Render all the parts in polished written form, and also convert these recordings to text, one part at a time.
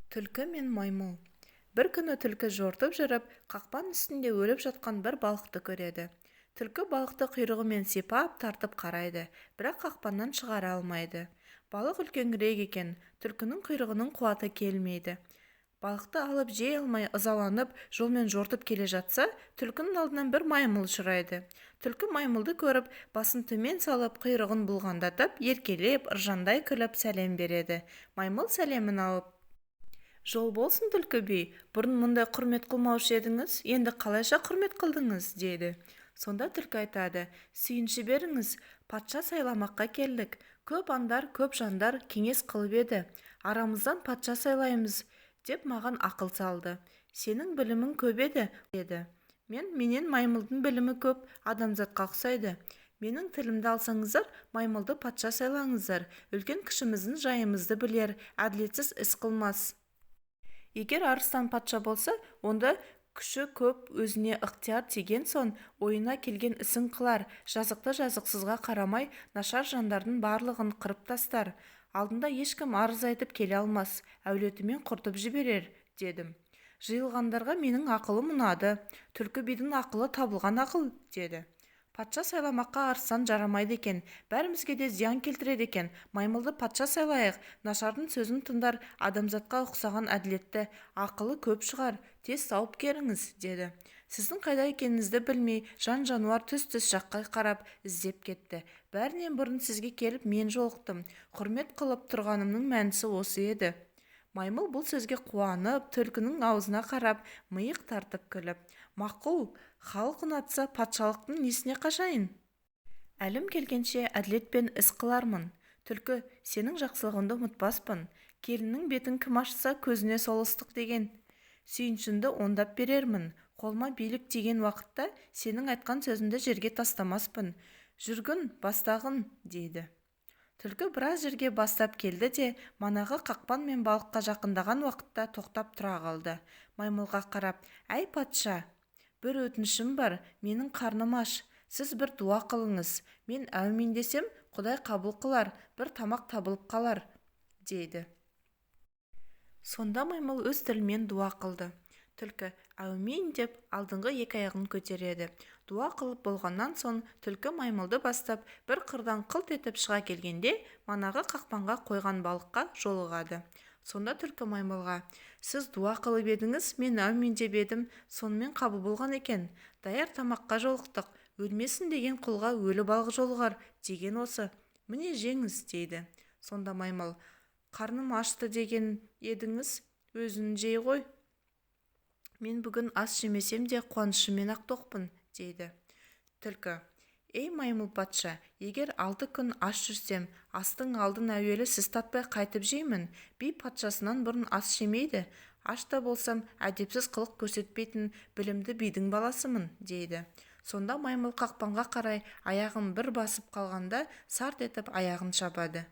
Түлкі мен маймыл. Бір күні түлкі жортып жүріп, қақпан үстінде өліп жатқан бір балықты көреді. Түлкі балықты құйрығымен сипап тартып қарайды, бірақ қақпаннан шығара алмайды. Балық үлкенірек екен, түлкінің құйрығының қуаты келмейді. Балықты алып жей алмай ызаланып, жолмен жортып келе жатса, түлкінің алдынан бір маймыл ұшырайды. Түлкі маймылды көріп, басын төмен салып, құйрығын бұлғаңдатып, еркелеп, ыржаңдай күліп сәлем береді. Маймыл сәлемін алып: «Жол болсын, түлкі би, бұрын мұндай құрмет қылмаушы едіңіз, енді қалайша құрмет қылдыңыз?» дейді. Сонда түлкі айтады: «Сүйінші беріңіз, патша сайламаққа келдік. Көп аңдар, көп жандар кеңес қылып еді. Арамыздан патша сайлаймыз», деп маған ақыл салды. «Сенің білімің көп еді», деді. Менен маймылдың білімі көп, адамзатқа ұқсайды. Менің тілімді алсаңыздар, маймылды патша сайлаңыздар. Үлкен кішіміздің жайымызды білер, әділетсіз іс қылмас. Егер арыстан патша болса, онда күші көп, өзіне ықтияр тиген соң ойына келген ісін қылар, жазықты жазықсызға қарамай, нашар жандардың барлығын қырып тастар. Алдында ешкім арыз айтып келе алмас, әулетімен құртып жіберер, дедім. Жиылғандарға менің ақылым ұнады. Түлкі бидің ақылы табылған ақыл, деді. Патша сайламаққа арыстан жарамайды екен, бәрімізге де зиян келтіреді екен. Маймылды патша сайлайық, нашардың сөзін тыңдар, адамзатқа ұқсаған әділетті, ақылы көп шығар, тез тауып келіңіз, деді. Сіздің қайда екеніңізді білмей, жан-жануар түс-түс жаққа қарап іздеп кетті. Бәрінен бұрын сізге келіп мен жолықтым. Құрмет қылып тұрғанымның мәнісі осы еді. Маймыл бұл сөзге қуанып, түлкінің аузына қарап, миық тартып күліп: «Мақұл, халық ұнатса, патшалықтың несіне қашайын? Әлім келгенше әділетпен іс қылармын. Түлкі, сенің жақсылығыңды ұмытпаспын. Келіннің бетін кім ашса, көзіне сол ыстық деген. Сүйіншіңді ондап берермін. Қолыма билік тиген уақытта сенің айтқан сөзіңді жерге тастамаспын. Жүргін, бастағын», дейді. Түлкі біраз жерге бастап келді де, манағы қақпан мен балыққа жақындаған уақытта тоқтап тұра қалды. Маймылға қарап: «Әй патша, бір өтінішім бар, менің қарным аш. Сіз бір дуа қылыңыз. Мен әумин десем, Құдай қабыл қылар, бір тамақ табылып қалар», дейді. Сонда маймыл өз тілімен дуа қылды. Түлкі әумин деп алдыңғы екі аяғын көтереді. Дуа қылып болғаннан соң түлкі маймылды бастап бір қырдан қылт етіп шыға келгенде, манағы қақпанға қойған балыққа жолығады. Сонда түлкі маймылға: «Сіз дуа қылып едіңіз, мен әумин деп едім, сонымен қабыл болған екен. Даяр тамаққа жолықтық. Өлмесін деген құлға өлі балық жолығар деген осы. Міне жеңіз», дейді. Сонда маймыл: «Қарным ашты деген едіңіз, өзін жей ғой. Мен бүгін ас жемесем де қуанышыммен ақ тоқпын», дейді. Түлкі: «Ей маймыл патша, егер 6 күн аш жүрсем, астың алдын әуелі сіз татпай қайтып жеймін. Би патшасынан бұрын ас жемейді. Аш та болсам, әдепсіз қылық көрсетпейтін білімді бидің баласымын», дейді. Сонда маймыл қақпанға қарай аяғын бір басып қалғанда, сарт етіп аяғын шабады.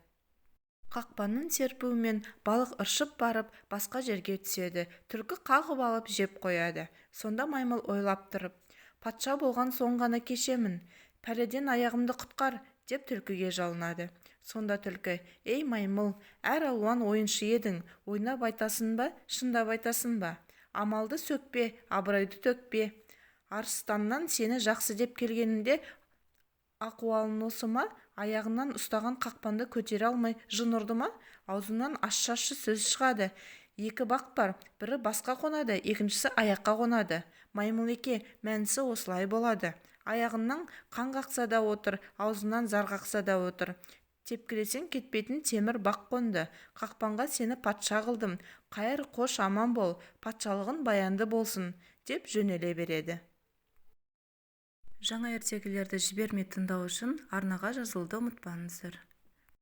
Қақпанның серпуімен балық ыршып барып, басқа жерге түседі. Түлкі қағып алып жеп қояды. Сонда маймыл ойлап тұрып: «Патша болған соң ғана кешемін. Пәледен аяғымды құтқар», деп түлкіге жалынады. Сонда түлкі: «Ей маймыл, әр алуан ойыншы едің. Ойнап айтасын ба, шындап айтасын ба? Амалды сөкпе, абыройды төкпе. Арыстаннан сені жақсы деп келгенінде ақуалың осы ма? Аяғынан ұстаған қақпанды көтере алмай жын ұрды ма? Аузынан ащы сөз шығады. Екі бақ бар, бірі басқа қонады, екіншісі аяққа қонады. Маймыл еке, мәнісі осылай болады. Аяғынан қан қақса да отыр, аузынан зар қақса да отыр. Тепкілесең кетпейтін темір бақ қонды. Қақпанға сені патша қылдым. Қайыр қош аман бол, патшалығын баянды болсын», деп жөнеле береді. Жаңа ертегілерді жібермей тыңдау үшін арнаға жазылуды ұмытпаңыздар.